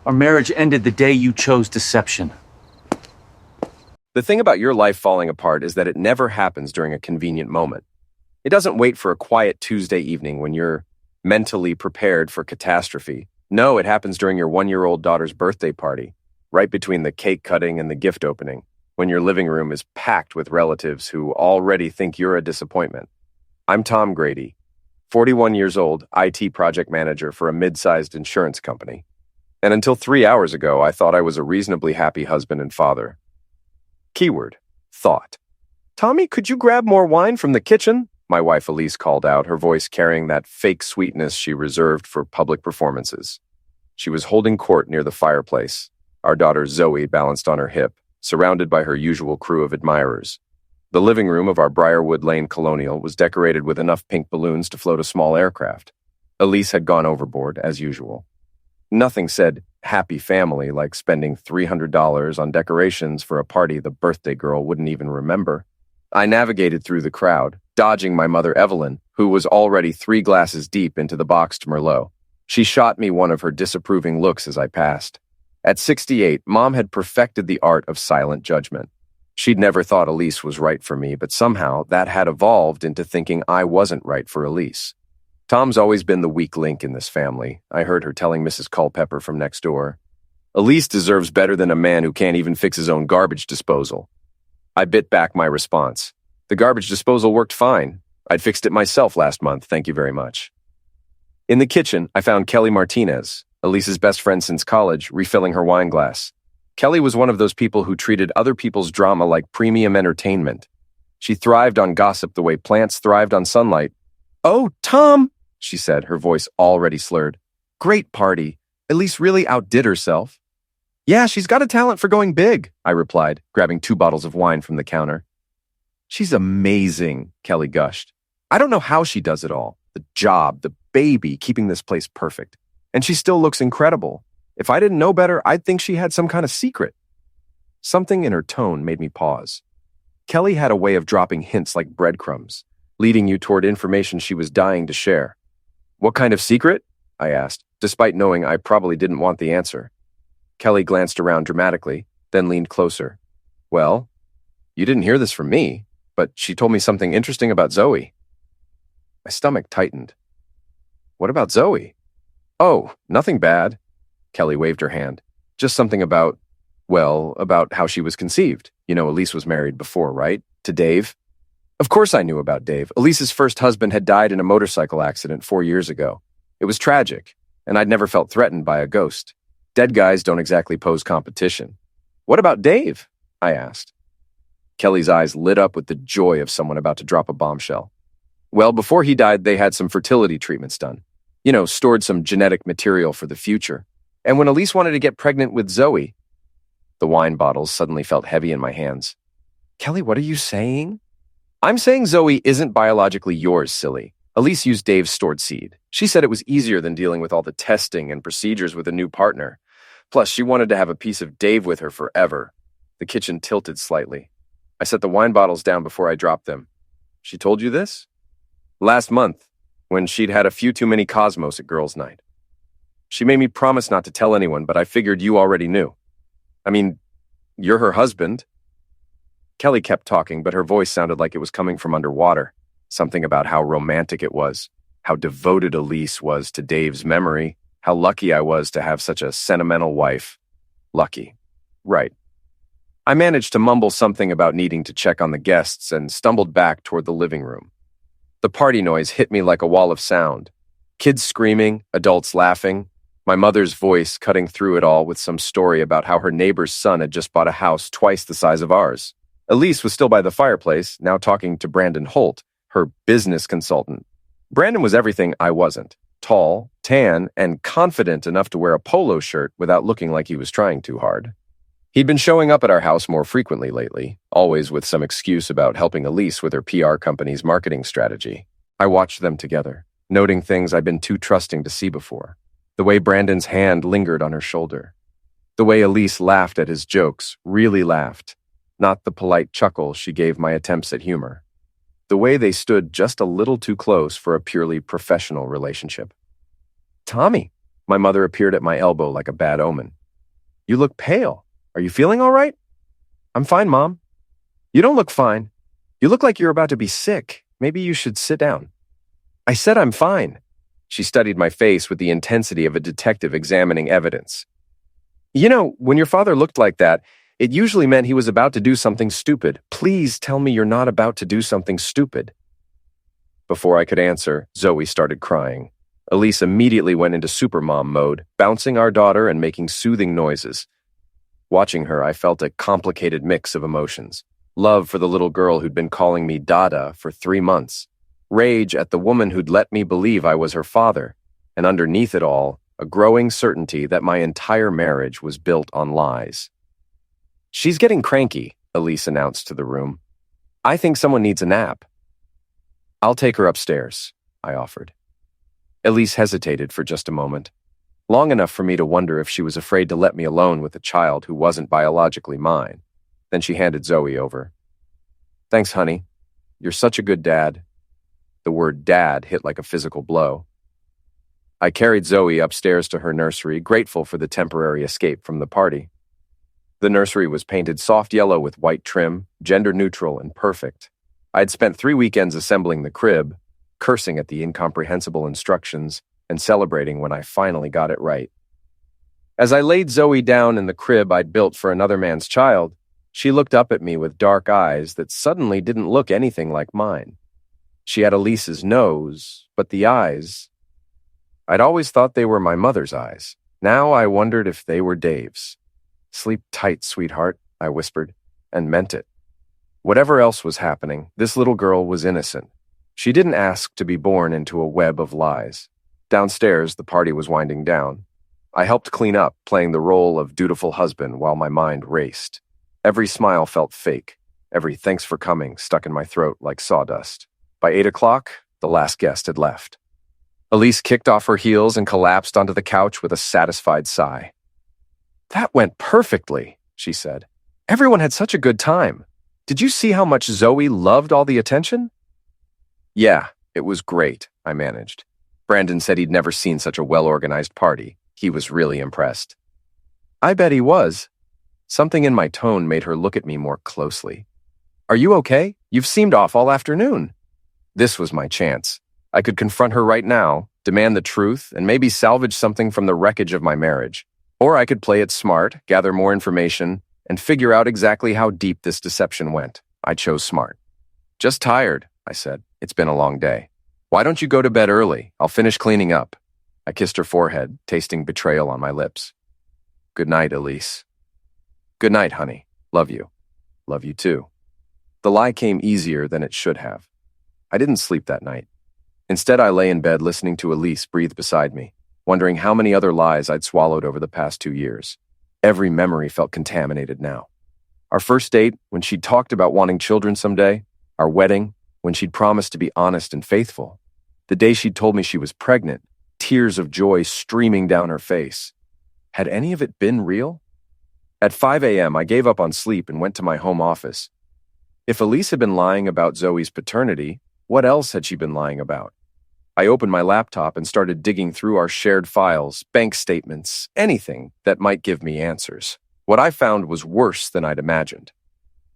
Our marriage ended the day you chose deception. The thing about your life falling apart is that it never happens during a convenient moment. It doesn't wait for a quiet Tuesday evening when you're mentally prepared for catastrophe. No, it happens during your 1-year-old daughter's birthday party, right between the cake cutting and the gift opening, when your living room is packed with relatives who already think you're a disappointment. I'm Tom Grady, 41 years old, IT project manager for a mid-sized insurance company. And until 3 hours ago, I thought I was a reasonably happy husband and father. Keyword, thought. Tommy, could you grab more wine from the kitchen? My wife Elise called out, her voice carrying that fake sweetness she reserved for public performances. She was holding court near the fireplace, our daughter Zoe balanced on her hip, surrounded by her usual crew of admirers. The living room of our Briarwood Lane colonial was decorated with enough pink balloons to float a small aircraft. Elise had gone overboard, as usual. Nothing said happy family like spending $300 on decorations for a party the birthday girl wouldn't even remember. I navigated through the crowd, dodging my mother Evelyn, who was already 3 glasses deep into the boxed Merlot. She shot me one of her disapproving looks as I passed. At 68, Mom had perfected the art of silent judgment. She'd never thought Elise was right for me, but somehow that had evolved into thinking I wasn't right for Elise. Tom's always been the weak link in this family, I heard her telling Mrs. Culpepper from next door. Elise deserves better than a man who can't even fix his own garbage disposal. I bit back my response. The garbage disposal worked fine. I'd fixed it myself last month, thank you very much. In the kitchen, I found Kelly Martinez, Elise's best friend since college, refilling her wine glass. Kelly was one of those people who treated other people's drama like premium entertainment. She thrived on gossip the way plants thrived on sunlight. "Oh, Tom," she said, her voice already slurred. "Great party. Elise really outdid herself." "Yeah, she's got a talent for going big," I replied, grabbing 2 bottles of wine from the counter. "She's amazing," Kelly gushed. "I don't know how she does it all. The job, the baby, keeping this place perfect. And she still looks incredible. If I didn't know better, I'd think she had some kind of secret." Something in her tone made me pause. Kelly had a way of dropping hints like breadcrumbs, leading you toward information she was dying to share. "What kind of secret?" I asked, despite knowing I probably didn't want the answer. Kelly glanced around dramatically, then leaned closer. "Well, you didn't hear this from me, but she told me something interesting about Zoe." My stomach tightened. "What about Zoe?" "Oh, nothing bad." Kelly waved her hand. "Just something about how she was conceived. You know, Elise was married before, right? To Dave?" Of course I knew about Dave. Elise's first husband had died in a motorcycle accident 4 years ago. It was tragic, and I'd never felt threatened by a ghost. Dead guys don't exactly pose competition. "What about Dave?" I asked. Kelly's eyes lit up with the joy of someone about to drop a bombshell. "Well, before he died, they had some fertility treatments done. You know, stored some genetic material for the future. And when Elise wanted to get pregnant with Zoe..." The wine bottles suddenly felt heavy in my hands. "Kelly, what are you saying?" "I'm saying Zoe isn't biologically yours, silly. Elise used Dave's stored seed. She said it was easier than dealing with all the testing and procedures with a new partner. Plus, she wanted to have a piece of Dave with her forever." The kitchen tilted slightly. I set the wine bottles down before I dropped them. "She told you this?" "Last month, when she'd had a few too many Cosmos at girls' night. She made me promise not to tell anyone, but I figured you already knew. I mean, you're her husband." Kelly kept talking, but her voice sounded like it was coming from underwater. Something about how romantic it was, how devoted Elise was to Dave's memory, how lucky I was to have such a sentimental wife. Lucky. Right. I managed to mumble something about needing to check on the guests and stumbled back toward the living room. The party noise hit me like a wall of sound. Kids screaming, adults laughing, my mother's voice cutting through it all with some story about how her neighbor's son had just bought a house twice the size of ours. Elise was still by the fireplace, now talking to Brandon Holt, her business consultant. Brandon was everything I wasn't. Tall, tan, and confident enough to wear a polo shirt without looking like he was trying too hard. He'd been showing up at our house more frequently lately, always with some excuse about helping Elise with her PR company's marketing strategy. I watched them together, noting things I'd been too trusting to see before. The way Brandon's hand lingered on her shoulder. The way Elise laughed at his jokes, really laughed, not the polite chuckle she gave my attempts at humor. The way they stood just a little too close for a purely professional relationship. "Tommy, My mother appeared at my elbow like a bad omen. "You look pale. Are you feeling all right?" "I'm fine, Mom." "You don't look fine. You look like you're about to be sick. Maybe you should sit down." "I said I'm fine." She studied my face with the intensity of a detective examining evidence. "You know, when your father looked like that, it usually meant he was about to do something stupid. Please tell me you're not about to do something stupid." Before I could answer, Zoe started crying. Elise immediately went into supermom mode, bouncing our daughter and making soothing noises. Watching her, I felt a complicated mix of emotions. Love for the little girl who'd been calling me Dada for 3 months. Rage at the woman who'd let me believe I was her father. And underneath it all, a growing certainty that my entire marriage was built on lies. "She's getting cranky," Elise announced to the room. "I think someone needs a nap." "I'll take her upstairs," I offered. Elise hesitated for just a moment, long enough for me to wonder if she was afraid to let me alone with a child who wasn't biologically mine. Then she handed Zoe over. "Thanks, honey. You're such a good dad." The word dad hit like a physical blow. I carried Zoe upstairs to her nursery, grateful for the temporary escape from the party. The nursery was painted soft yellow with white trim, gender-neutral and perfect. I'd spent 3 weekends assembling the crib, cursing at the incomprehensible instructions and celebrating when I finally got it right. As I laid Zoe down in the crib I'd built for another man's child, she looked up at me with dark eyes that suddenly didn't look anything like mine. She had Elise's nose, but the eyes... I'd always thought they were my mother's eyes. Now I wondered if they were Dave's. "Sleep tight, sweetheart," I whispered, and meant it. Whatever else was happening, this little girl was innocent. She didn't ask to be born into a web of lies. Downstairs, the party was winding down. I helped clean up, playing the role of dutiful husband while my mind raced. Every smile felt fake. Every "thanks for coming" stuck in my throat like sawdust. By 8 o'clock, the last guest had left. Elise kicked off her heels and collapsed onto the couch with a satisfied sigh. "That went perfectly," she said. "Everyone had such a good time. Did you see how much Zoe loved all the attention?" "Yeah, it was great," I managed. Brandon said he'd never seen such a well-organized party. He was really impressed. I bet he was. Something in my tone made her look at me more closely. "Are you okay? You've seemed off all afternoon." This was my chance. I could confront her right now, demand the truth, and maybe salvage something from the wreckage of my marriage. Or I could play it smart, gather more information, and figure out exactly how deep this deception went. I chose smart. "Just tired," I said. "It's been a long day. Why don't you go to bed early? I'll finish cleaning up." I kissed her forehead, tasting betrayal on my lips. "Good night, Elise." "Good night, honey. Love you." "Love you too." The lie came easier than it should have. I didn't sleep that night. Instead, I lay in bed listening to Elise breathe beside me, wondering how many other lies I'd swallowed over the past 2 years. Every memory felt contaminated now. Our first date, when she'd talked about wanting children someday. Our wedding, when she'd promised to be honest and faithful. The day she'd told me she was pregnant, tears of joy streaming down her face. Had any of it been real? At 5 a.m., I gave up on sleep and went to my home office. If Elise had been lying about Zoe's paternity, what else had she been lying about? I opened my laptop and started digging through our shared files, bank statements, anything that might give me answers. What I found was worse than I'd imagined.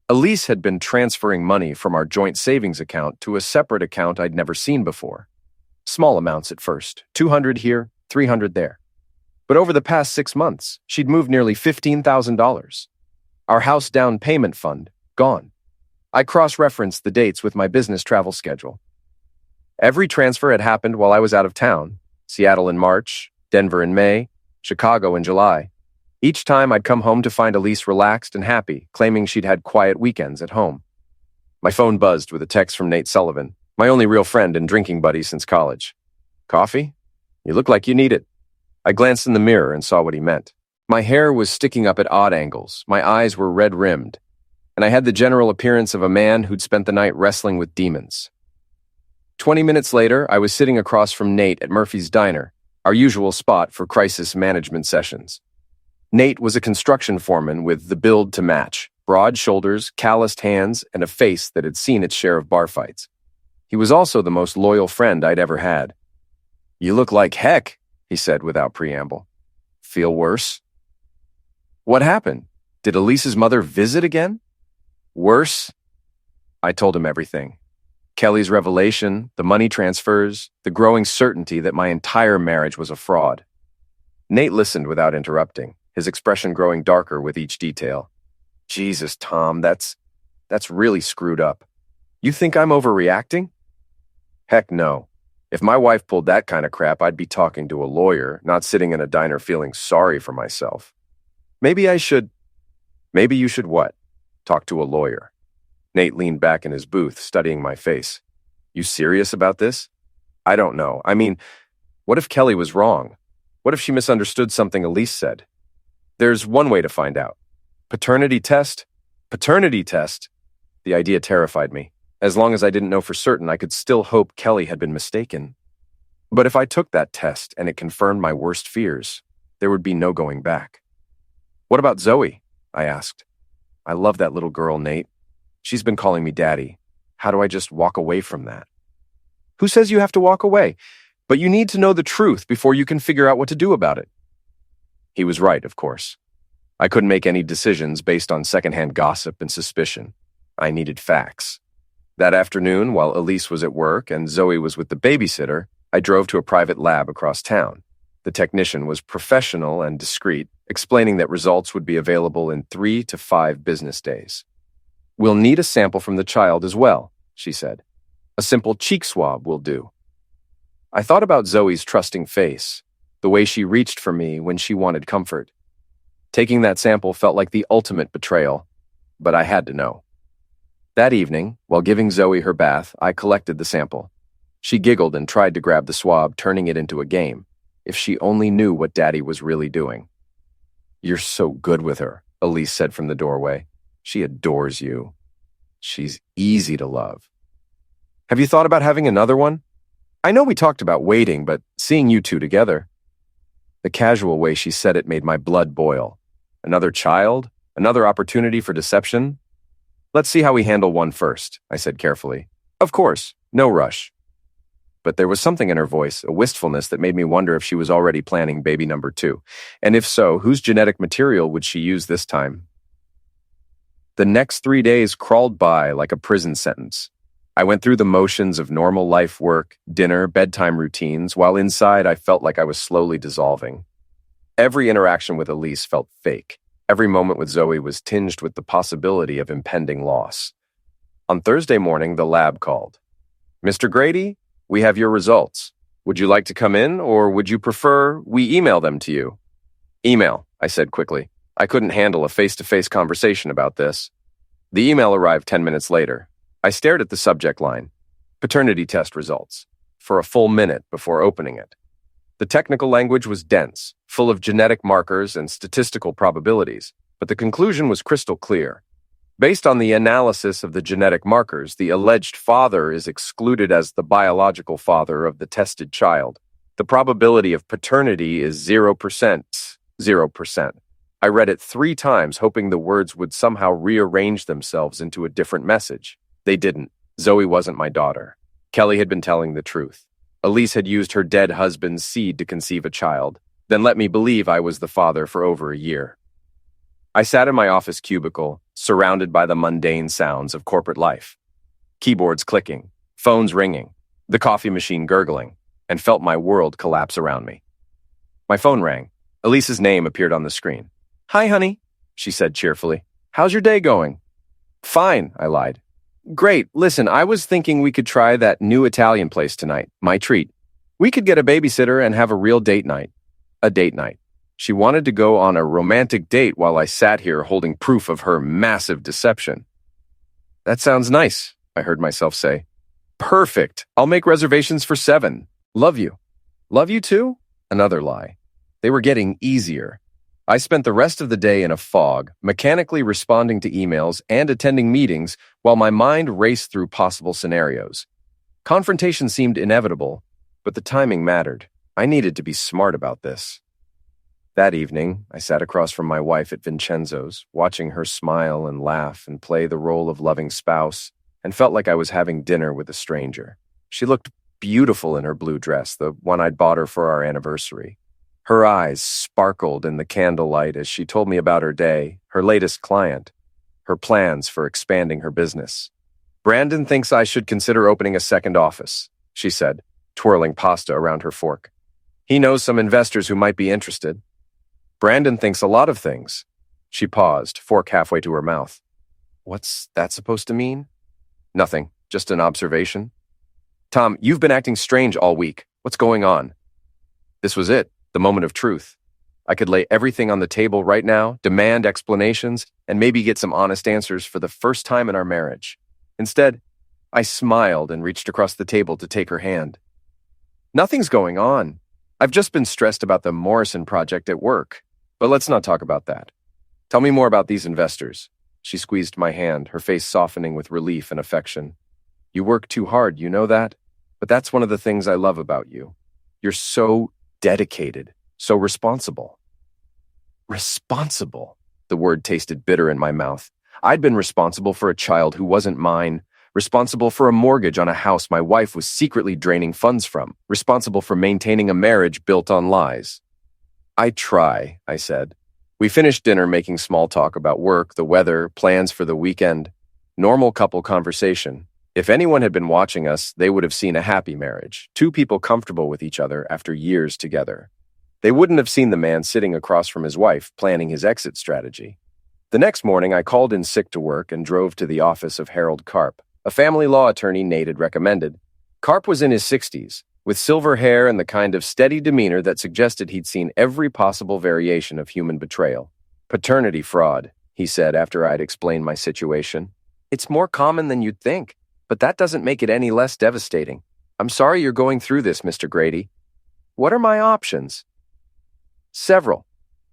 Elise had been transferring money from our joint savings account to a separate account I'd never seen before. Small amounts at first, $200 here, $300 there. But over the past 6 months, she'd moved nearly $15,000. Our house down payment fund, gone. I cross-referenced the dates with my business travel schedule. Every transfer had happened while I was out of town. Seattle in March, Denver in May, Chicago in July. Each time I'd come home to find Elise relaxed and happy, claiming she'd had quiet weekends at home. My phone buzzed with a text from Nate Sullivan, my only real friend and drinking buddy since college. "Coffee? You look like you need it." I glanced in the mirror and saw what he meant. My hair was sticking up at odd angles, my eyes were red-rimmed, and I had the general appearance of a man who'd spent the night wrestling with demons. 20 minutes later, I was sitting across from Nate at Murphy's Diner, our usual spot for crisis management sessions. Nate was a construction foreman with the build to match, broad shoulders, calloused hands, and a face that had seen its share of bar fights. He was also the most loyal friend I'd ever had. "You look like heck," he said without preamble. Feel worse? What happened? Did Elise's mother visit again? Worse? I told him everything. Kelly's revelation, the money transfers, the growing certainty that my entire marriage was a fraud. Nate listened without interrupting, his expression growing darker with each detail. Jesus, Tom, that's really screwed up. You think I'm overreacting? Heck no. If my wife pulled that kind of crap, I'd be talking to a lawyer, not sitting in a diner feeling sorry for myself. Maybe you should what? Talk to a lawyer. Nate leaned back in his booth, studying my face. You serious about this? I don't know. I mean, what if Kelly was wrong? What if she misunderstood something Elise said? There's one way to find out. Paternity test? Paternity test? The idea terrified me. As long as I didn't know for certain, I could still hope Kelly had been mistaken. But if I took that test and it confirmed my worst fears, there would be no going back. What about Zoe? I asked. I love that little girl, Nate. She's been calling me daddy. How do I just walk away from that? Who says you have to walk away? But you need to know the truth before you can figure out what to do about it. He was right, of course. I couldn't make any decisions based on secondhand gossip and suspicion. I needed facts. That afternoon, while Elise was at work and Zoe was with the babysitter, I drove to a private lab across town. The technician was professional and discreet, explaining that results would be available in 3 to 5 business days. We'll need a sample from the child as well, she said. A simple cheek swab will do. I thought about Zoe's trusting face, the way she reached for me when she wanted comfort. Taking that sample felt like the ultimate betrayal, but I had to know. That evening, while giving Zoe her bath, I collected the sample. She giggled and tried to grab the swab, turning it into a game. If she only knew what Daddy was really doing. You're so good with her, Elise said from the doorway. She adores you. She's easy to love. Have you thought about having another one? I know we talked about waiting, but seeing you two together. The casual way she said it made my blood boil. Another child? Another opportunity for deception? Let's see how we handle one first, I said carefully. Of course, no rush. But there was something in her voice, a wistfulness that made me wonder if she was already planning baby number 2. And if so, whose genetic material would she use this time? The next 3 days crawled by like a prison sentence. I went through the motions of normal life work, dinner, bedtime routines, while inside I felt like I was slowly dissolving. Every interaction with Elise felt fake. Every moment with Zoe was tinged with the possibility of impending loss. On Thursday morning, the lab called. Mr. Grady, we have your results. Would you like to come in, or would you prefer we email them to you? Email, I said quickly. I couldn't handle a face-to-face conversation about this. The email arrived 10 minutes later. I stared at the subject line, paternity test results, for a full minute before opening it. The technical language was dense, full of genetic markers and statistical probabilities, but the conclusion was crystal clear. Based on the analysis of the genetic markers, the alleged father is excluded as the biological father of the tested child. The probability of paternity is 0%, 0%. I read it 3 times, hoping the words would somehow rearrange themselves into a different message. They didn't. Zoe wasn't my daughter. Kelly had been telling the truth. Elise had used her dead husband's seed to conceive a child, then let me believe I was the father for over a year. I sat in my office cubicle, surrounded by the mundane sounds of corporate life. Keyboards clicking, phones ringing, the coffee machine gurgling, and felt my world collapse around me. My phone rang. Elise's name appeared on the screen. Hi, honey, she said cheerfully. How's your day going? Fine, I lied. Great. Listen, I was thinking we could try that new Italian place tonight, my treat. We could get a babysitter and have a real date night. A date night. She wanted to go on a romantic date while I sat here holding proof of her massive deception. That sounds nice, I heard myself say. Perfect. I'll make reservations for 7. Love you. Love you too? Another lie. They were getting easier. I spent the rest of the day in a fog, mechanically responding to emails and attending meetings while my mind raced through possible scenarios. Confrontation seemed inevitable, but the timing mattered. I needed to be smart about this. That evening, I sat across from my wife at Vincenzo's, watching her smile and laugh and play the role of loving spouse, and felt like I was having dinner with a stranger. She looked beautiful in her blue dress, the one I'd bought her for our anniversary. Her eyes sparkled in the candlelight as she told me about her day, her latest client, her plans for expanding her business. "Brandon thinks I should consider opening a second office," she said, twirling pasta around her fork. "He knows some investors who might be interested." "Brandon thinks a lot of things." She paused, fork halfway to her mouth. "What's that supposed to mean?" "Nothing, just an observation." "Tom, you've been acting strange all week. What's going on?" This was it, the moment of truth. I could lay everything on the table right now, demand explanations, and maybe get some honest answers for the first time in our marriage. Instead, I smiled and reached across the table to take her hand. "Nothing's going on. I've just been stressed about the Morrison project at work. But let's not talk about that. Tell me more about these investors." She squeezed my hand, her face softening with relief and affection. "You work too hard, you know that? But that's one of the things I love about you. You're so dedicated, so responsible." Responsible? The word tasted bitter in my mouth. I'd been responsible for a child who wasn't mine, responsible for a mortgage on a house my wife was secretly draining funds from, responsible for maintaining a marriage built on lies. "I try," I said. We finished dinner making small talk about work, the weather, plans for the weekend. Normal couple conversation. If anyone had been watching us, they would have seen a happy marriage, two people comfortable with each other after years together. They wouldn't have seen the man sitting across from his wife, planning his exit strategy. The next morning, I called in sick to work and drove to the office of Harold Karp, a family law attorney Nate had recommended. Karp was in his 60s, with silver hair and the kind of steady demeanor that suggested he'd seen every possible variation of human betrayal. "Paternity fraud," he said after I'd explained my situation. "It's more common than you'd think, but that doesn't make it any less devastating. I'm sorry you're going through this, Mr. Grady. What are my options?" "Several.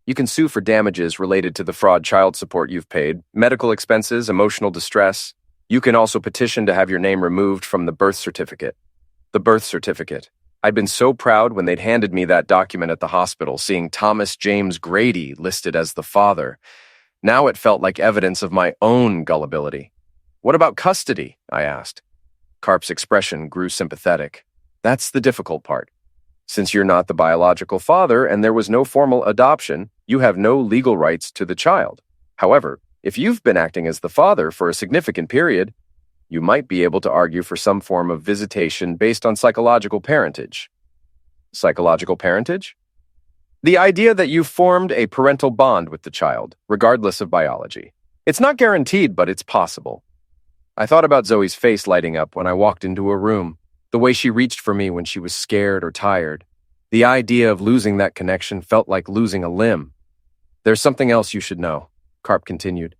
You can sue for damages related to the fraud child support you've paid, medical expenses, emotional distress. You can also petition to have your name removed from the birth certificate." The birth certificate. I'd been so proud when they'd handed me that document at the hospital, seeing Thomas James Grady listed as the father. Now it felt like evidence of my own gullibility. "What about custody?" I asked. Karp's expression grew sympathetic. "That's the difficult part. Since you're not the biological father and there was no formal adoption, you have no legal rights to the child. However, if you've been acting as the father for a significant period, you might be able to argue for some form of visitation based on psychological parentage." Psychological parentage? The idea that you've formed a parental bond with the child, regardless of biology. It's not guaranteed, but it's possible. I thought about Zoe's face lighting up when I walked into a room, the way she reached for me when she was scared or tired. The idea of losing that connection felt like losing a limb. "There's something else you should know," Karp continued.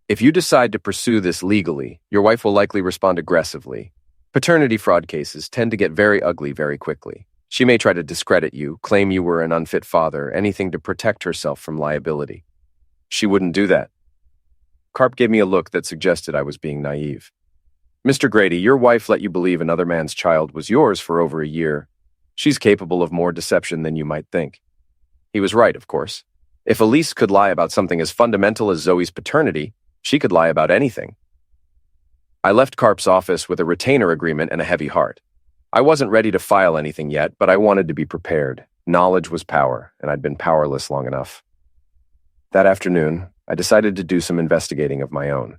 "If you decide to pursue this legally, your wife will likely respond aggressively. Paternity fraud cases tend to get very ugly very quickly. She may try to discredit you, claim you were an unfit father, anything to protect herself from liability." "She wouldn't do that." Karp gave me a look that suggested I was being naive. "Mr. Grady, your wife let you believe another man's child was yours for over a year. She's capable of more deception than you might think." He was right, of course. If Elise could lie about something as fundamental as Zoe's paternity, she could lie about anything. I left Karp's office with a retainer agreement and a heavy heart. I wasn't ready to file anything yet, but I wanted to be prepared. Knowledge was power, and I'd been powerless long enough. That afternoon, I decided to do some investigating of my own.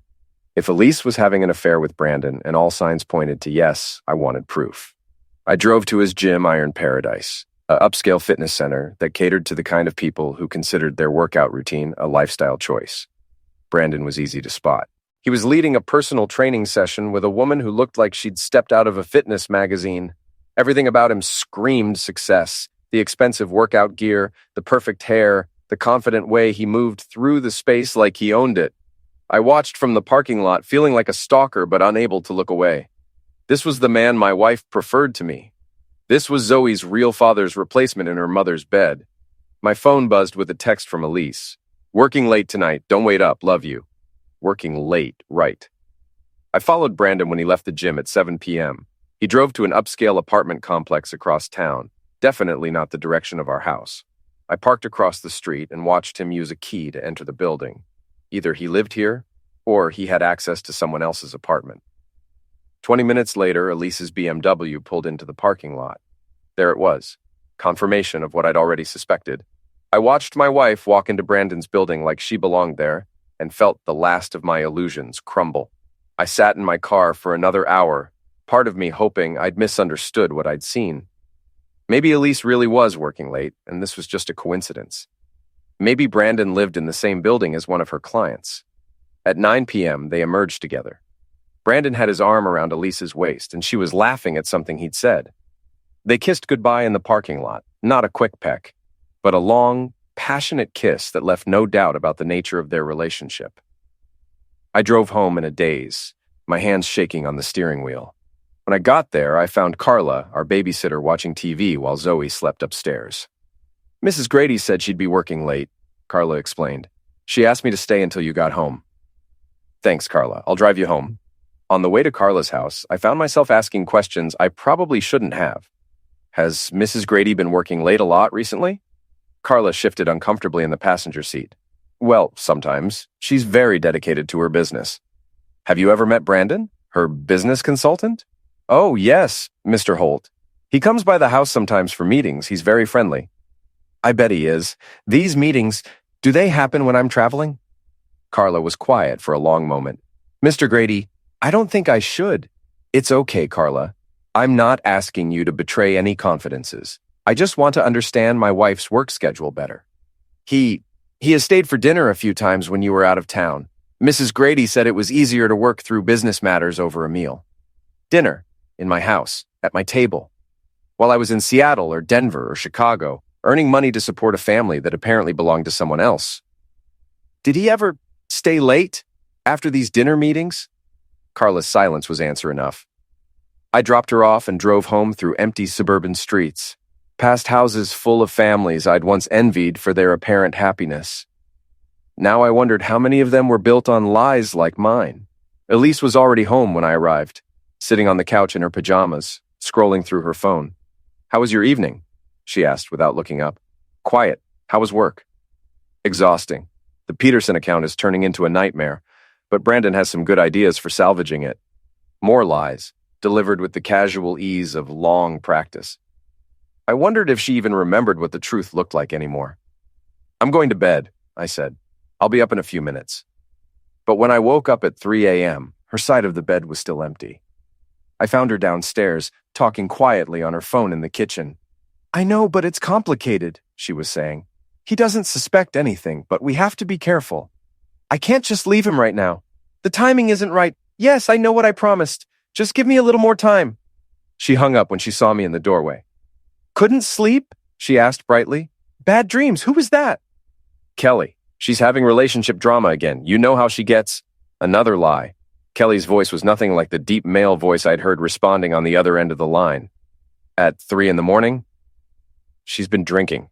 If Elise was having an affair with Brandon and all signs pointed to yes, I wanted proof. I drove to his gym, Iron Paradise, an upscale fitness center that catered to the kind of people who considered their workout routine a lifestyle choice. Brandon was easy to spot. He was leading a personal training session with a woman who looked like she'd stepped out of a fitness magazine. Everything about him screamed success. The expensive workout gear, the perfect hair, the confident way he moved through the space like he owned it. I watched from the parking lot, feeling like a stalker but unable to look away. This was the man my wife preferred to me. This was Zoe's real father's replacement in her mother's bed. My phone buzzed with a text from Elise. "Working late tonight. Don't wait up. Love you." Working late, right. I followed Brandon when he left the gym at 7 p.m. He drove to an upscale apartment complex across town, definitely not the direction of our house. I parked across the street and watched him use a key to enter the building. Either he lived here, or he had access to someone else's apartment. 20 minutes later, Elise's BMW pulled into the parking lot. There it was, confirmation of what I'd already suspected. I watched my wife walk into Brandon's building like she belonged there and felt the last of my illusions crumble. I sat in my car for another hour, part of me hoping I'd misunderstood what I'd seen. Maybe Elise really was working late, and this was just a coincidence. Maybe Brandon lived in the same building as one of her clients. At 9 p.m., they emerged together. Brandon had his arm around Elise's waist, and she was laughing at something he'd said. They kissed goodbye in the parking lot, not a quick peck, but a long, passionate kiss that left no doubt about the nature of their relationship. I drove home in a daze, my hands shaking on the steering wheel. When I got there, I found Carla, our babysitter, watching TV while Zoe slept upstairs. Mrs. Grady said she'd be working late, Carla explained. She asked me to stay until you got home. Thanks, Carla. I'll drive you home. On the way to Carla's house, I found myself asking questions I probably shouldn't have. Has Mrs. Grady been working late a lot recently? Carla shifted uncomfortably in the passenger seat. Well, sometimes. She's very dedicated to her business. Have you ever met Brandon, her business consultant? Oh, yes, Mr. Holt. He comes by the house sometimes for meetings. He's very friendly. I bet he is. These meetings, do they happen when I'm traveling? Carla was quiet for a long moment. Mr. Grady, I don't think I should. It's okay, Carla. I'm not asking you to betray any confidences. I just want to understand my wife's work schedule better. He has stayed for dinner a few times when you were out of town. Mrs. Grady said it was easier to work through business matters over a meal. Dinner, in my house, at my table. While I was in Seattle or Denver or Chicago, earning money to support a family that apparently belonged to someone else. Did he ever stay late after these dinner meetings? Carla's silence was answer enough. I dropped her off and drove home through empty suburban streets, past houses full of families I'd once envied for their apparent happiness. Now I wondered how many of them were built on lies like mine. Elise was already home when I arrived, sitting on the couch in her pajamas, scrolling through her phone. How was your evening? She asked without looking up. Quiet. How was work? Exhausting. The Peterson account is turning into a nightmare, but Brandon has some good ideas for salvaging it. More lies, delivered with the casual ease of long practice. I wondered if she even remembered what the truth looked like anymore. I'm going to bed, I said. I'll be up in a few minutes. But when I woke up at 3 a.m., her side of the bed was still empty. I found her downstairs, talking quietly on her phone in the kitchen. I know, but it's complicated, she was saying. He doesn't suspect anything, but we have to be careful. I can't just leave him right now. The timing isn't right. Yes, I know what I promised. Just give me a little more time. She hung up when she saw me in the doorway. Couldn't sleep? She asked brightly. Bad dreams. Who was that? Kelly. She's having relationship drama again. You know how she gets. Another lie. Kelly's voice was nothing like the deep male voice I'd heard responding on the other end of the line. At 3 a.m? She's been drinking.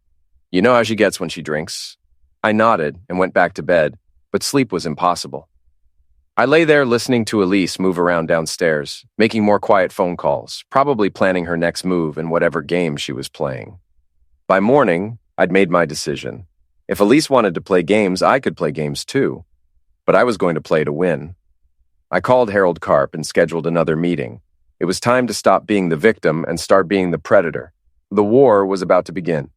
You know how she gets when she drinks. I nodded and went back to bed, but sleep was impossible. I lay there listening to Elise move around downstairs, making more quiet phone calls, probably planning her next move in whatever game she was playing. By morning, I'd made my decision. If Elise wanted to play games, I could play games too. But I was going to play to win. I called Harold Karp and scheduled another meeting. It was time to stop being the victim and start being the predator. The war was about to begin.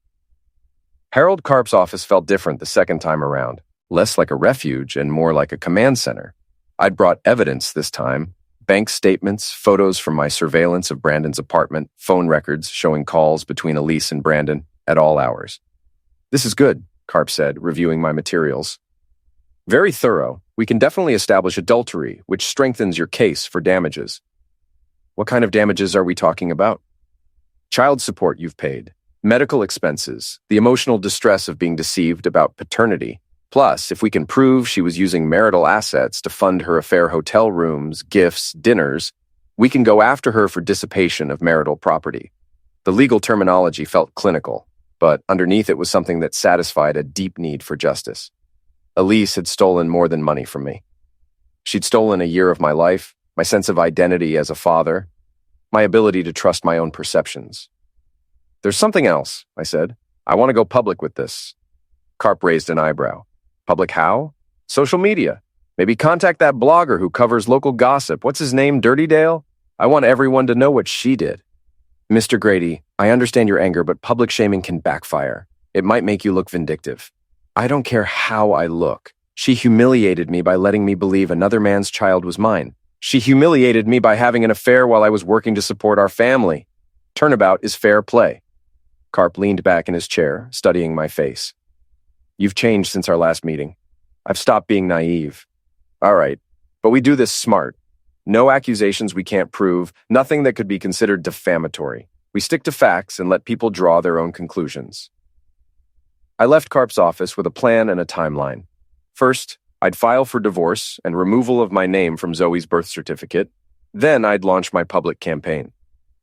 Harold Karp's office felt different the second time around, less like a refuge and more like a command center. I'd brought evidence this time, bank statements, photos from my surveillance of Brandon's apartment, phone records showing calls between Elise and Brandon at all hours. This is good, Karp said, reviewing my materials. Very thorough. We can definitely establish adultery, which strengthens your case for damages. What kind of damages are we talking about? Child support you've paid, medical expenses, the emotional distress of being deceived about paternity. Plus, if we can prove she was using marital assets to fund her affair hotel rooms, gifts, dinners, we can go after her for dissipation of marital property. The legal terminology felt clinical, but underneath it was something that satisfied a deep need for justice. Elise had stolen more than money from me. She'd stolen a year of my life, my sense of identity as a father, my ability to trust my own perceptions. There's something else, I said. I want to go public with this. Karp raised an eyebrow. Public how? Social media. Maybe contact that blogger who covers local gossip. What's his name, Dirty Dale? I want everyone to know what she did. Mr. Grady, I understand your anger, but public shaming can backfire. It might make you look vindictive. I don't care how I look. She humiliated me by letting me believe another man's child was mine. She humiliated me by having an affair while I was working to support our family. Turnabout is fair play. Karp leaned back in his chair, studying my face. You've changed since our last meeting. I've stopped being naive. All right, but we do this smart. No accusations we can't prove, nothing that could be considered defamatory. We stick to facts and let people draw their own conclusions. I left Karp's office with a plan and a timeline. First, I'd file for divorce and removal of my name from Zoe's birth certificate. Then I'd launch my public campaign.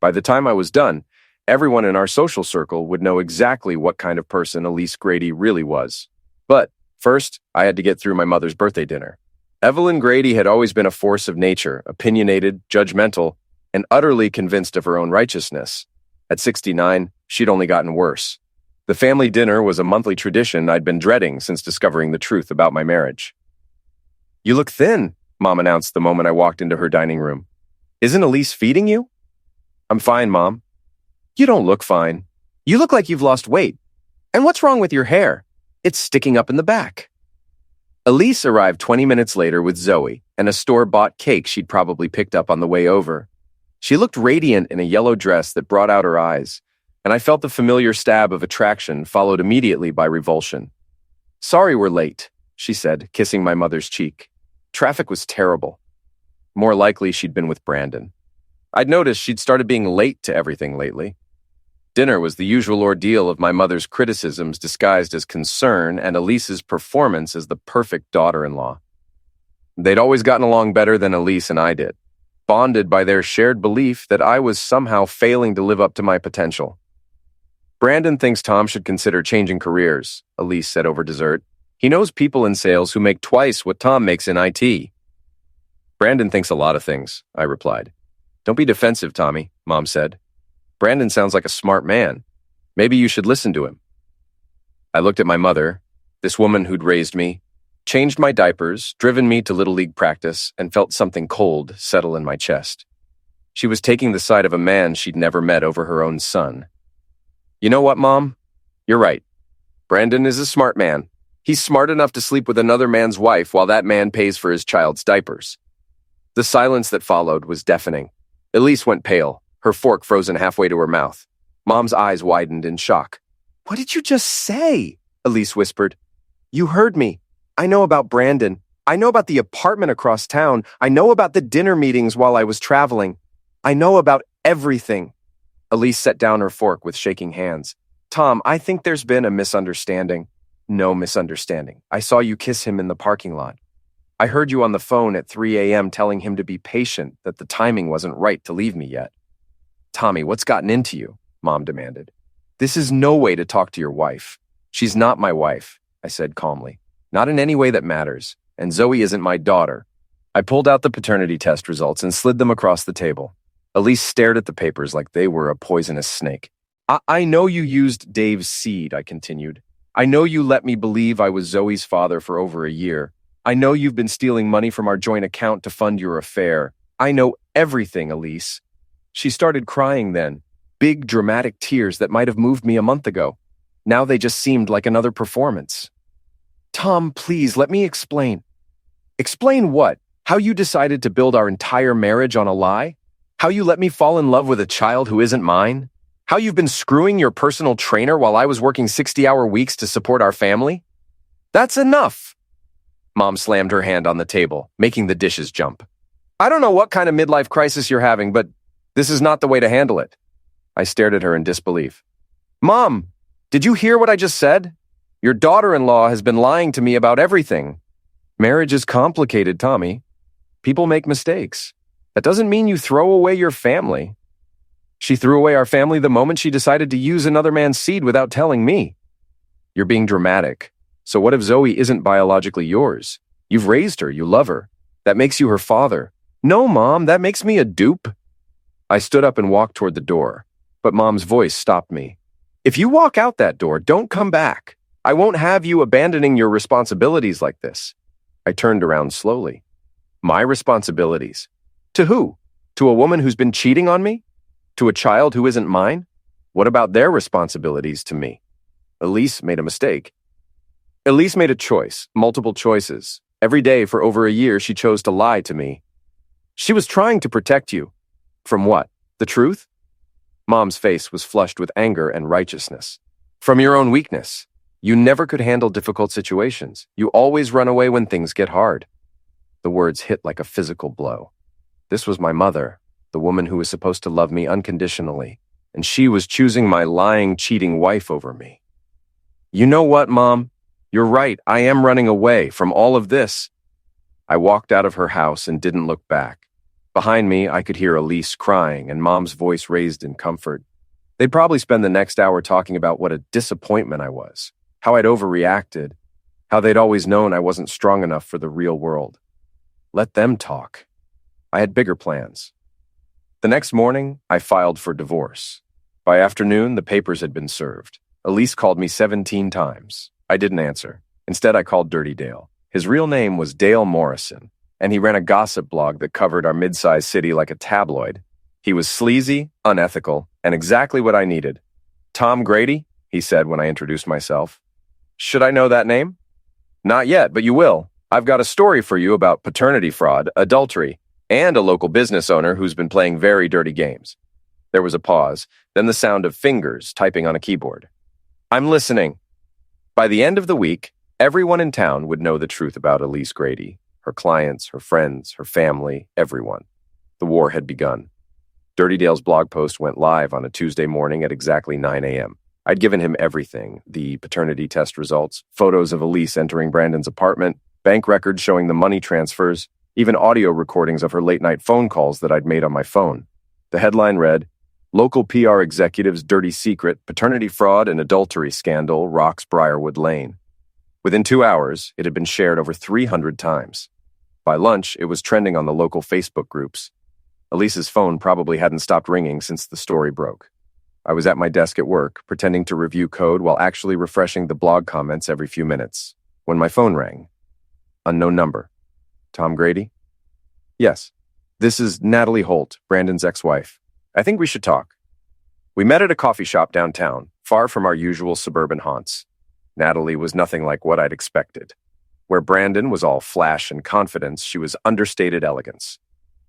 By the time I was done, everyone in our social circle would know exactly what kind of person Elise Grady really was. But first, I had to get through my mother's birthday dinner. Evelyn Grady had always been a force of nature, opinionated, judgmental, and utterly convinced of her own righteousness. At 69, she'd only gotten worse. The family dinner was a monthly tradition I'd been dreading since discovering the truth about my marriage. You look thin, Mom announced the moment I walked into her dining room. Isn't Elise feeding you? I'm fine, Mom. You don't look fine. You look like you've lost weight. And what's wrong with your hair? It's sticking up in the back. Elise arrived 20 minutes later with Zoe and a store-bought cake she'd probably picked up on the way over. She looked radiant in a yellow dress that brought out her eyes, and I felt the familiar stab of attraction followed immediately by revulsion. Sorry we're late, she said, kissing my mother's cheek. Traffic was terrible. More likely she'd been with Brandon. I'd noticed she'd started being late to everything lately. Dinner was the usual ordeal of my mother's criticisms disguised as concern and Elise's performance as the perfect daughter-in-law. They'd always gotten along better than Elise and I did, bonded by their shared belief that I was somehow failing to live up to my potential. Brandon thinks Tom should consider changing careers, Elise said over dessert. He knows people in sales who make twice what Tom makes in IT. Brandon thinks a lot of things, I replied. Don't be defensive, Tommy, Mom said. Brandon sounds like a smart man. Maybe you should listen to him. I looked at my mother, this woman who'd raised me, changed my diapers, driven me to Little League practice, and felt something cold settle in my chest. She was taking the side of a man she'd never met over her own son. You know what, Mom? You're right. Brandon is a smart man. He's smart enough to sleep with another man's wife while that man pays for his child's diapers. The silence that followed was deafening. Elise went pale, her fork frozen halfway to her mouth. Mom's eyes widened in shock. What did you just say? Elise whispered. You heard me. I know about Brandon. I know about the apartment across town. I know about the dinner meetings while I was traveling. I know about everything. Elise set down her fork with shaking hands. Tom, I think there's been a misunderstanding. No misunderstanding. I saw you kiss him in the parking lot. I heard you on the phone at 3 a.m. telling him to be patient, that the timing wasn't right to leave me yet. Tommy, what's gotten into you? Mom demanded. This is no way to talk to your wife. She's not my wife, I said calmly. Not in any way that matters. And Zoe isn't my daughter. I pulled out the paternity test results and slid them across the table. Elise stared at the papers like they were a poisonous snake. I know you used Dave's seed, I continued. I know you let me believe I was Zoe's father for over a year. I know you've been stealing money from our joint account to fund your affair. I know everything, Elise. She started crying then, big dramatic tears that might have moved me a month ago. Now they just seemed like another performance. Tom, please, let me explain. Explain what? How you decided to build our entire marriage on a lie? How you let me fall in love with a child who isn't mine? How you've been screwing your personal trainer while I was working 60-hour weeks to support our family? That's enough. Mom slammed her hand on the table, making the dishes jump. I don't know what kind of midlife crisis you're having, but this is not the way to handle it. I stared at her in disbelief. Mom, did you hear what I just said? Your daughter-in-law has been lying to me about everything. Marriage is complicated, Tommy. People make mistakes. That doesn't mean you throw away your family. She threw away our family the moment she decided to use another man's seed without telling me. You're being dramatic. So what if Zoe isn't biologically yours? You've raised her, you love her. That makes you her father. No, Mom, that makes me a dupe. I stood up and walked toward the door, but Mom's voice stopped me. If you walk out that door, don't come back. I won't have you abandoning your responsibilities like this. I turned around slowly. My responsibilities? To who? To a woman who's been cheating on me? To a child who isn't mine? What about their responsibilities to me? Elise made a mistake. Elise made a choice, multiple choices. Every day for over a year, she chose to lie to me. She was trying to protect you. From what? The truth? Mom's face was flushed with anger and righteousness. From your own weakness. You never could handle difficult situations. You always run away when things get hard. The words hit like a physical blow. This was my mother, the woman who was supposed to love me unconditionally, and she was choosing my lying, cheating wife over me. You know what, Mom? You're right, I am running away from all of this. I walked out of her house and didn't look back. Behind me, I could hear Elise crying and Mom's voice raised in comfort. They'd probably spend the next hour talking about what a disappointment I was, how I'd overreacted, how they'd always known I wasn't strong enough for the real world. Let them talk. I had bigger plans. The next morning, I filed for divorce. By afternoon, the papers had been served. Elise called me 17 times. I didn't answer. Instead, I called Dirty Dale. His real name was Dale Morrison, and he ran a gossip blog that covered our mid-sized city like a tabloid. He was sleazy, unethical, and exactly what I needed. Tom Grady, he said when I introduced myself. Should I know that name? Not yet, but you will. I've got a story for you about paternity fraud, adultery, and a local business owner who's been playing very dirty games. There was a pause, then the sound of fingers typing on a keyboard. I'm listening. By the end of the week, everyone in town would know the truth about Elise Grady. Her clients, her friends, her family, everyone. The war had begun. Dirty Dale's blog post went live on a Tuesday morning at exactly 9 a.m. I'd given him everything, the paternity test results, photos of Elise entering Brandon's apartment, bank records showing the money transfers, even audio recordings of her late-night phone calls that I'd made on my phone. The headline read, Local PR Executive's Dirty Secret, Paternity Fraud and Adultery Scandal Rocks Briarwood Lane. Within 2 hours, it had been shared over 300 times. By lunch, it was trending on the local Facebook groups. Elise's phone probably hadn't stopped ringing since the story broke. I was at my desk at work, pretending to review code while actually refreshing the blog comments every few minutes, when my phone rang. Unknown number. Tom Grady? Yes. This is Natalie Holt, Brandon's ex-wife. I think we should talk. We met at a coffee shop downtown, far from our usual suburban haunts. Natalie was nothing like what I'd expected. Where Brandon was all flash and confidence, she was understated elegance.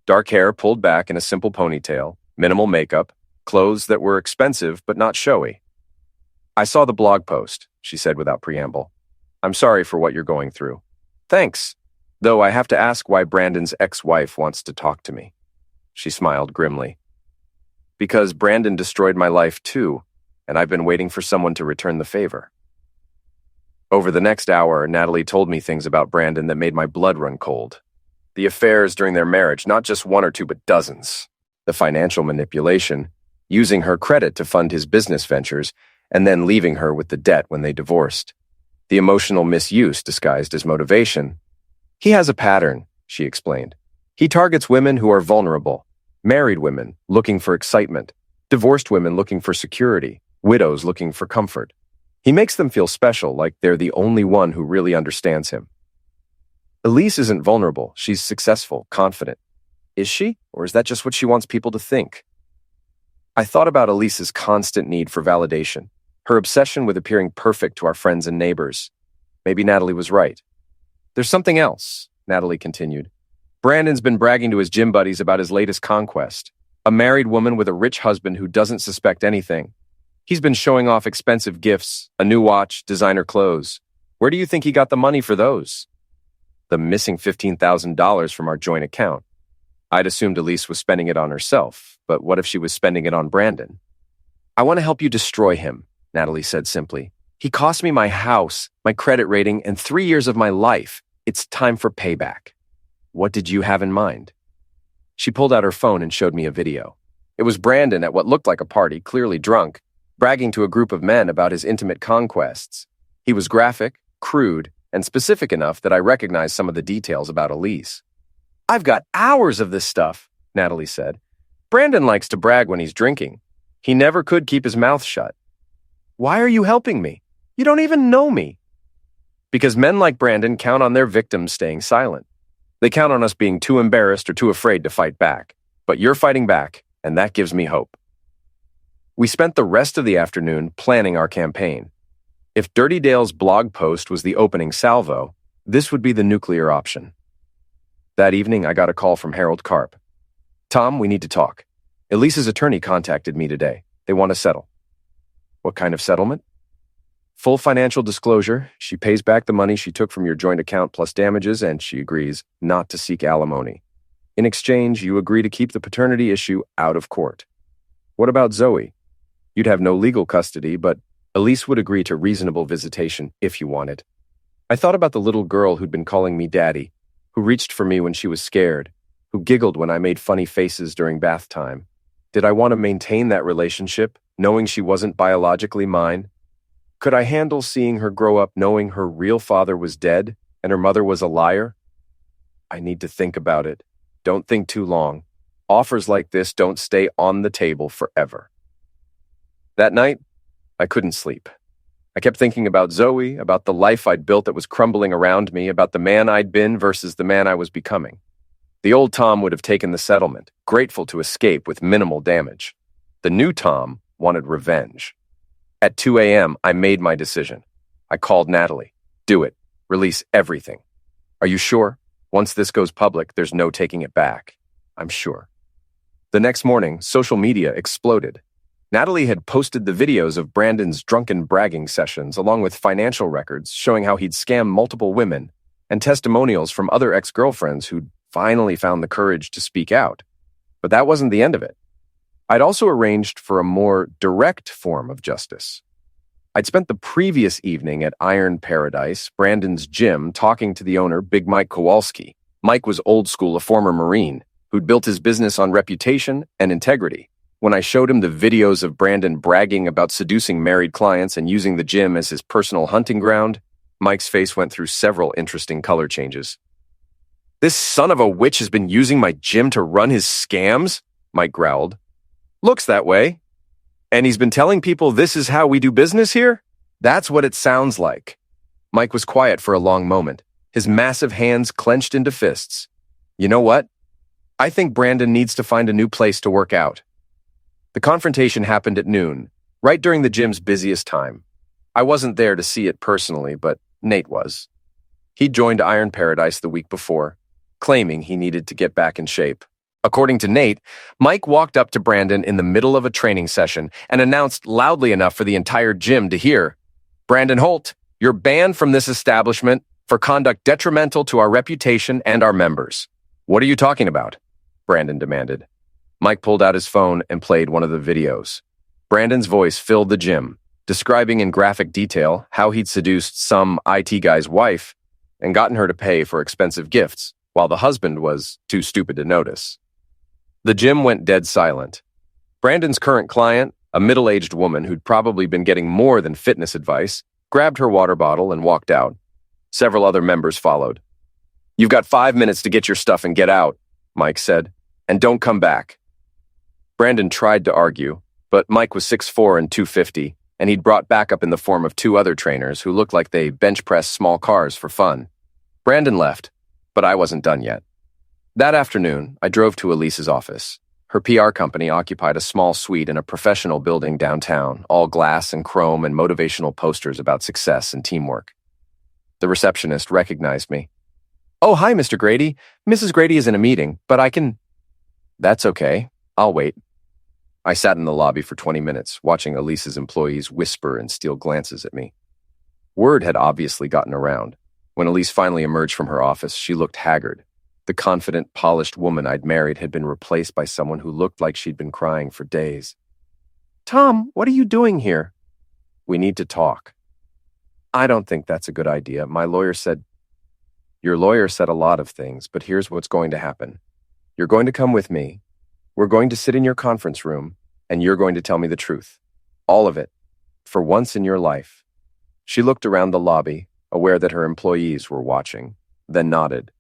Dark hair pulled back in a simple ponytail, minimal makeup, clothes that were expensive but not showy. I saw the blog post, she said without preamble. I'm sorry for what you're going through. Thanks. Though I have to ask why Brandon's ex-wife wants to talk to me. She smiled grimly. Because Brandon destroyed my life too, and I've been waiting for someone to return the favor. Over the next hour, Natalie told me things about Brandon that made my blood run cold. The affairs during their marriage, not just one or two, but dozens. The financial manipulation, using her credit to fund his business ventures, and then leaving her with the debt when they divorced. The emotional misuse disguised as motivation. He has a pattern, she explained. He targets women who are vulnerable. Married women looking for excitement, divorced women looking for security, widows looking for comfort. He makes them feel special, like they're the only one who really understands him. Elise isn't vulnerable. She's successful, confident. Is she? Or is that just what she wants people to think? I thought about Elise's constant need for validation, her obsession with appearing perfect to our friends and neighbors. Maybe Natalie was right. There's something else, Natalie continued. Brandon's been bragging to his gym buddies about his latest conquest, a married woman with a rich husband who doesn't suspect anything. He's been showing off expensive gifts, a new watch, designer clothes. Where do you think he got the money for those? The missing $15,000 from our joint account. I'd assumed Elise was spending it on herself, but what if she was spending it on Brandon? I want to help you destroy him, Natalie said simply. He cost me my house, my credit rating, and 3 years of my life. It's time for payback. What did you have in mind? She pulled out her phone and showed me a video. It was Brandon at what looked like a party, clearly drunk, bragging to a group of men about his intimate conquests. He was graphic, crude, and specific enough that I recognized some of the details about Elise. I've got hours of this stuff, Natalie said. Brandon likes to brag when he's drinking. He never could keep his mouth shut. Why are you helping me? You don't even know me. Because men like Brandon count on their victims staying silent. They count on us being too embarrassed or too afraid to fight back. But you're fighting back, and that gives me hope. We spent the rest of the afternoon planning our campaign. If Dirty Dale's blog post was the opening salvo, this would be the nuclear option. That evening, I got a call from Harold Karp. Tom, we need to talk. Elise's attorney contacted me today. They want to settle. What kind of settlement? Full financial disclosure. She pays back the money she took from your joint account plus damages, and she agrees not to seek alimony. In exchange, you agree to keep the paternity issue out of court. What about Zoe? You'd have no legal custody, but Elise would agree to reasonable visitation if you wanted. I thought about the little girl who'd been calling me daddy, who reached for me when she was scared, who giggled when I made funny faces during bath time. Did I want to maintain that relationship, knowing she wasn't biologically mine? Could I handle seeing her grow up knowing her real father was dead and her mother was a liar? I need to think about it. Don't think too long. Offers like this don't stay on the table forever. That night, I couldn't sleep. I kept thinking about Zoe, about the life I'd built that was crumbling around me, about the man I'd been versus the man I was becoming. The old Tom would have taken the settlement, grateful to escape with minimal damage. The new Tom wanted revenge. At 2 a.m., I made my decision. I called Natalie. Do it. Release everything. Are you sure? Once this goes public, there's no taking it back. I'm sure. The next morning, social media exploded. Natalie had posted the videos of Brandon's drunken bragging sessions along with financial records showing how he'd scammed multiple women and testimonials from other ex-girlfriends who'd finally found the courage to speak out. But that wasn't the end of it. I'd also arranged for a more direct form of justice. I'd spent the previous evening at Iron Paradise, Brandon's gym, talking to the owner, Big Mike Kowalski. Mike was old school, a former Marine, who'd built his business on reputation and integrity. When I showed him the videos of Brandon bragging about seducing married clients and using the gym as his personal hunting ground, Mike's face went through several interesting color changes. "This son of a witch has been using my gym to run his scams?" Mike growled. "Looks that way. And he's been telling people this is how we do business here? That's what it sounds like." Mike was quiet for a long moment, his massive hands clenched into fists. "You know what? I think Brandon needs to find a new place to work out." The confrontation happened at noon, right during the gym's busiest time. I wasn't there to see it personally, but Nate was. He joined Iron Paradise the week before, claiming he needed to get back in shape. According to Nate, Mike walked up to Brandon in the middle of a training session and announced loudly enough for the entire gym to hear, "Brandon Holt, you're banned from this establishment for conduct detrimental to our reputation and our members." "What are you talking about?" Brandon demanded. Mike pulled out his phone and played one of the videos. Brandon's voice filled the gym, describing in graphic detail how he'd seduced some IT guy's wife and gotten her to pay for expensive gifts, while the husband was too stupid to notice. The gym went dead silent. Brandon's current client, a middle-aged woman who'd probably been getting more than fitness advice, grabbed her water bottle and walked out. Several other members followed. "You've got 5 minutes to get your stuff and get out," Mike said, "and don't come back." Brandon tried to argue, but Mike was 6'4" and 250, and he'd brought backup in the form of 2 other trainers who looked like they bench-pressed small cars for fun. Brandon left, but I wasn't done yet. That afternoon, I drove to Elise's office. Her PR company occupied a small suite in a professional building downtown, all glass and chrome and motivational posters about success and teamwork. The receptionist recognized me. "Oh, hi, Mr. Grady. Mrs. Grady is in a meeting, but I can—" "That's okay. I'll wait." I sat in the lobby for 20 minutes, watching Elise's employees whisper and steal glances at me. Word had obviously gotten around. When Elise finally emerged from her office, she looked haggard. The confident, polished woman I'd married had been replaced by someone who looked like she'd been crying for days. "Tom, what are you doing here?" "We need to talk." "I don't think that's a good idea. My lawyer said—" "Your lawyer said a lot of things, but here's what's going to happen. You're going to come with me. We're going to sit in your conference room, and you're going to tell me the truth. All of it. For once in your life." She looked around the lobby, aware that her employees were watching, then nodded.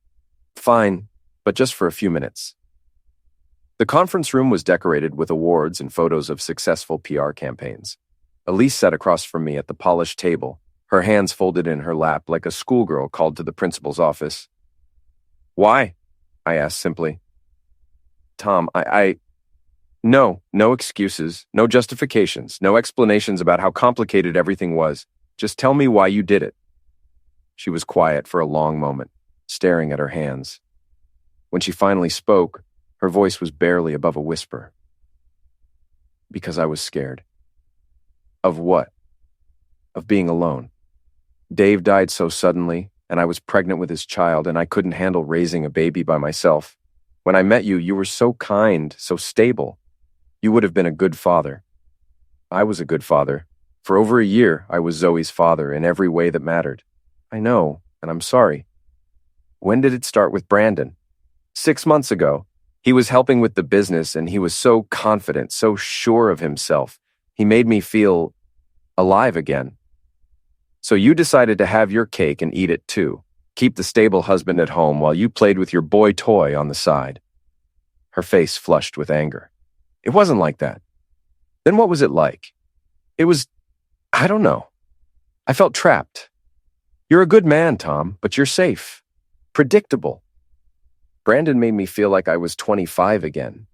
"Fine, but just for a few minutes." The conference room was decorated with awards and photos of successful PR campaigns. Elise sat across from me at the polished table, her hands folded in her lap like a schoolgirl called to the principal's office. "Why?" I asked simply. Tom, no excuses, no justifications, no explanations about how complicated everything was. Just tell me why you did it. She was quiet for a long moment, staring at her hands. When she finally spoke, her voice was barely above a whisper. Because I was scared. Of what? Of being alone. Dave died so suddenly, and I was pregnant with his child, and I couldn't handle raising a baby by myself. When I met you, you were so kind, so stable. You would have been a good father. I was a good father. For over a year, I was Zoe's father in every way that mattered. I know, and I'm sorry. When did it start with Brandon? 6 months ago. He was helping with the business, and he was so confident, so sure of himself. He made me feel alive again. So you decided to have your cake and eat it too. Keep the stable husband at home while you played with your boy toy on the side. Her face flushed with anger. It wasn't like that. Then what was it like? It was, I don't know. I felt trapped. You're a good man, Tom, but you're safe. Predictable. Brandon made me feel like I was 25 again.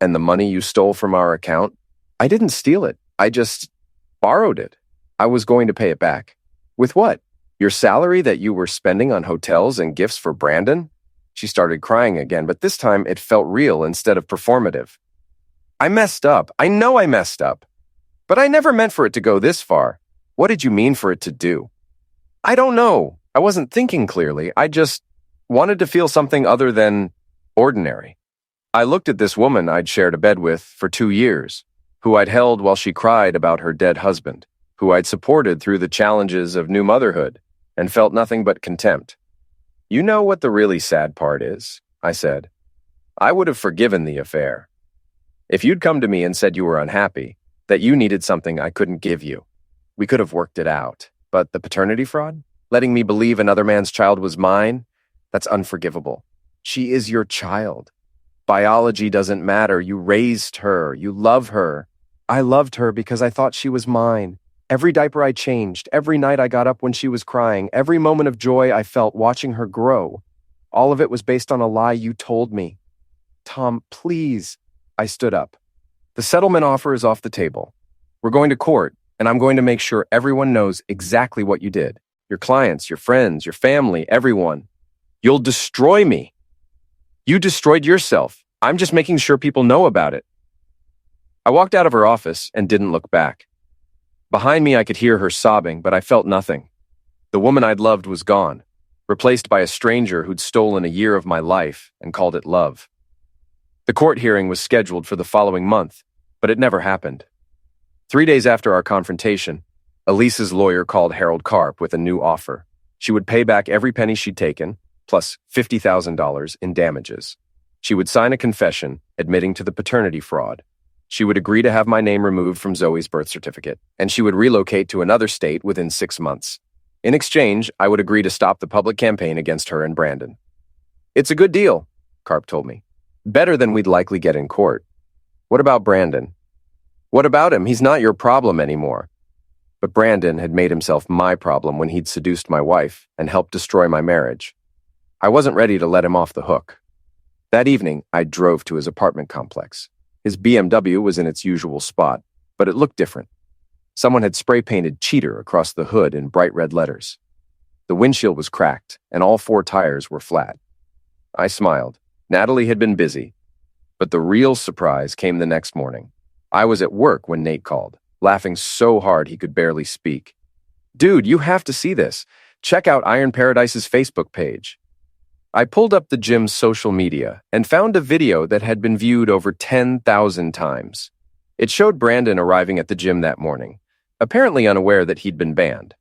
And the money you stole from our account? I didn't steal it. I just borrowed it. I was going to pay it back. With what? Your salary that you were spending on hotels and gifts for Brandon? She started crying again, but this time it felt real instead of performative. I messed up. I know I messed up. But I never meant for it to go this far. What did you mean for it to do? I don't know. I wasn't thinking clearly. I just wanted to feel something other than ordinary. I looked at this woman I'd shared a bed with for 2 years, who I'd held while she cried about her dead husband, who I'd supported through the challenges of new motherhood, and felt nothing but contempt. You know what the really sad part is, I said. I would have forgiven the affair. If you'd come to me and said you were unhappy, that you needed something I couldn't give you, we could have worked it out. But the paternity fraud? Letting me believe another man's child was mine? That's unforgivable. She is your child. Biology doesn't matter. You raised her. You love her. I loved her because I thought she was mine. Every diaper I changed, every night I got up when she was crying, every moment of joy I felt watching her grow. All of it was based on a lie you told me. Tom, please. I stood up. The settlement offer is off the table. We're going to court, and I'm going to make sure everyone knows exactly what you did. Your clients, your friends, your family, everyone. You'll destroy me. You destroyed yourself. I'm just making sure people know about it. I walked out of her office and didn't look back. Behind me, I could hear her sobbing, but I felt nothing. The woman I'd loved was gone, replaced by a stranger who'd stolen a year of my life and called it love. The court hearing was scheduled for the following month, but it never happened. 3 days after our confrontation, Elise's lawyer called Harold Karp with a new offer. She would pay back every penny she'd taken, plus $50,000 in damages. She would sign a confession admitting to the paternity fraud. She would agree to have my name removed from Zoe's birth certificate, and she would relocate to another state within 6 months. In exchange, I would agree to stop the public campaign against her and Brandon. It's a good deal, Karp told me. Better than we'd likely get in court. What about Brandon? What about him? He's not your problem anymore. But Brandon had made himself my problem when he'd seduced my wife and helped destroy my marriage. I wasn't ready to let him off the hook. That evening, I drove to his apartment complex. His BMW was in its usual spot, but it looked different. Someone had spray-painted cheater across the hood in bright red letters. The windshield was cracked, and all 4 tires were flat. I smiled. Natalie had been busy. But the real surprise came the next morning. I was at work when Nate called, laughing so hard he could barely speak. Dude, you have to see this. Check out Iron Paradise's Facebook page. I pulled up the gym's social media and found a video that had been viewed over 10,000 times. It showed Brandon arriving at the gym that morning, apparently unaware that he'd been banned.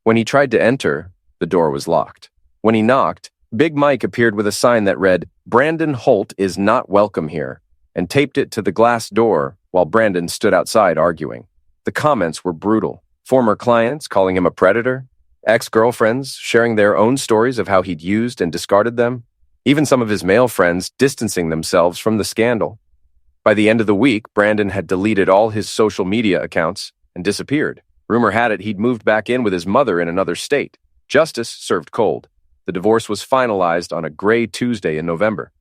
When he tried to enter, the door was locked. When he knocked, Big Mike appeared with a sign that read, "Brandon Holt is not welcome here," and taped it to the glass door while Brandon stood outside arguing. The comments were brutal. Former clients calling him a predator, ex-girlfriends sharing their own stories of how he'd used and discarded them, even some of his male friends distancing themselves from the scandal. By the end of the week, Brandon had deleted all his social media accounts and disappeared. Rumor had it he'd moved back in with his mother in another state. Justice served cold. The divorce was finalized on a gray Tuesday in November.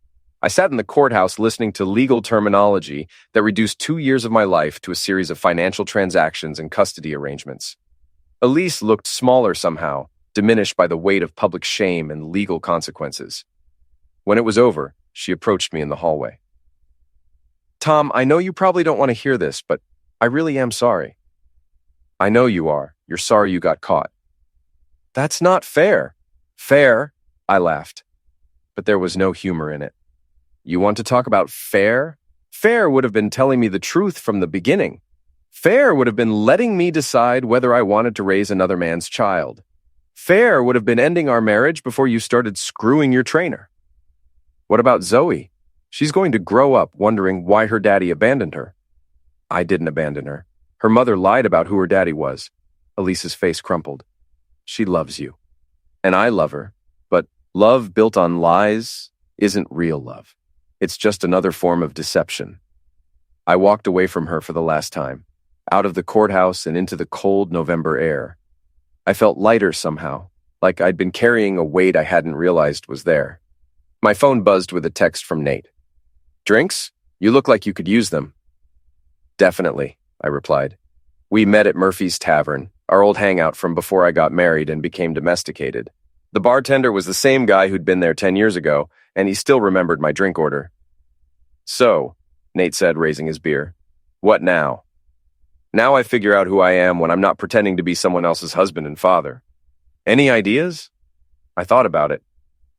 I I sat in the courthouse listening to legal terminology that reduced 2 years of my life to a series of financial transactions and custody arrangements. Elise looked smaller somehow, diminished by the weight of public shame and legal consequences. When it was over, she approached me in the hallway. Tom, I know you probably don't want to hear this, but I really am sorry. I know you are. You're sorry you got caught. That's not fair. Fair? I laughed. But there was no humor in it. You want to talk about fair? Fair would have been telling me the truth from the beginning. Fair would have been letting me decide whether I wanted to raise another man's child. Fair would have been ending our marriage before you started screwing your trainer. What about Zoe? She's going to grow up wondering why her daddy abandoned her. I didn't abandon her. Her mother lied about who her daddy was. Elise's face crumpled. She loves you. And I love her. But love built on lies isn't real love. It's just another form of deception. I walked away from her for the last time, out of the courthouse and into the cold November air. I felt lighter somehow, like I'd been carrying a weight I hadn't realized was there. My phone buzzed with a text from Nate. Drinks? You look like you could use them. Definitely, I replied. We met at Murphy's Tavern, our old hangout from before I got married and became domesticated. The bartender was the same guy who'd been there 10 years ago, and he still remembered my drink order. So, Nate said, raising his beer, what now? Now I figure out who I am when I'm not pretending to be someone else's husband and father. Any ideas? I thought about it.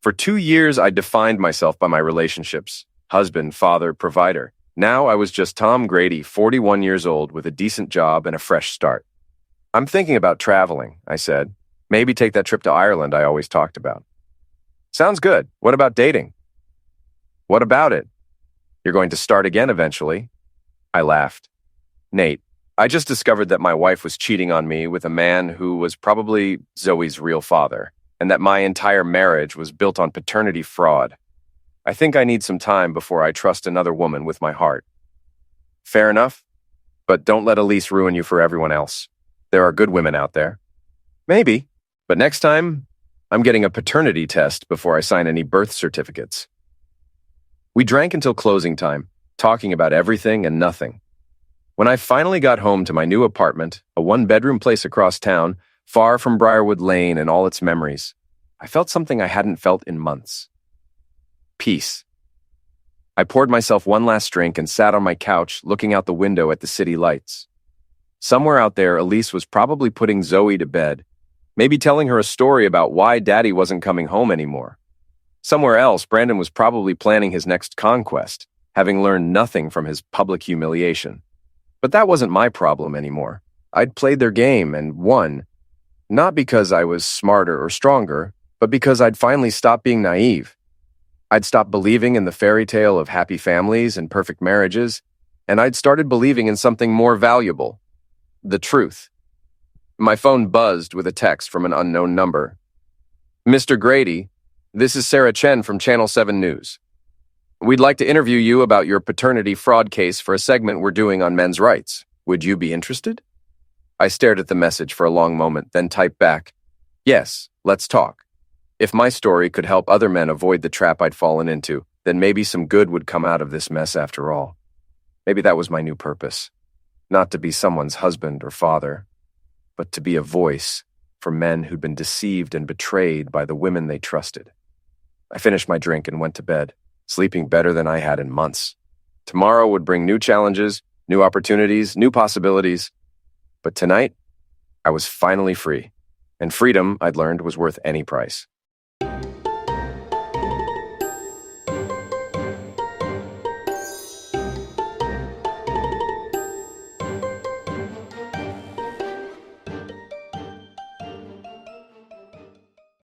For 2 years, I defined myself by my relationships. Husband, father, provider. Now I was just Tom Grady, 41 years old, with a decent job and a fresh start. I'm thinking about traveling, I said. Maybe take that trip to Ireland I always talked about. Sounds good. What about dating? What about it? You're going to start again eventually. I laughed. Nate, I just discovered that my wife was cheating on me with a man who was probably Zoe's real father, and that my entire marriage was built on paternity fraud. I think I need some time before I trust another woman with my heart. Fair enough, but don't let Elise ruin you for everyone else. There are good women out there. Maybe, but next time, I'm getting a paternity test before I sign any birth certificates. We drank until closing time, talking about everything and nothing. When I finally got home to my new apartment, a one-bedroom place across town, far from Briarwood Lane and all its memories, I felt something I hadn't felt in months. Peace. I poured myself one last drink and sat on my couch looking out the window at the city lights. Somewhere out there, Elise was probably putting Zoe to bed, maybe telling her a story about why Daddy wasn't coming home anymore. Somewhere else, Brandon was probably planning his next conquest, having learned nothing from his public humiliation. But that wasn't my problem anymore. I'd played their game and won, not because I was smarter or stronger, but because I'd finally stopped being naive. I'd stopped believing in the fairy tale of happy families and perfect marriages, and I'd started believing in something more valuable, the truth. My phone buzzed with a text from an unknown number. Mr. Grady, this is Sarah Chen from Channel 7 News. We'd like to interview you about your paternity fraud case for a segment we're doing on men's rights. Would you be interested? I stared at the message for a long moment, then typed back, yes, let's talk. If my story could help other men avoid the trap I'd fallen into, then maybe some good would come out of this mess after all. Maybe that was my new purpose. Not to be someone's husband or father, but to be a voice for men who'd been deceived and betrayed by the women they trusted. I finished my drink and went to bed, sleeping better than I had in months. Tomorrow would bring new challenges, new opportunities, new possibilities. But tonight, I was finally free. And freedom, I'd learned, was worth any price.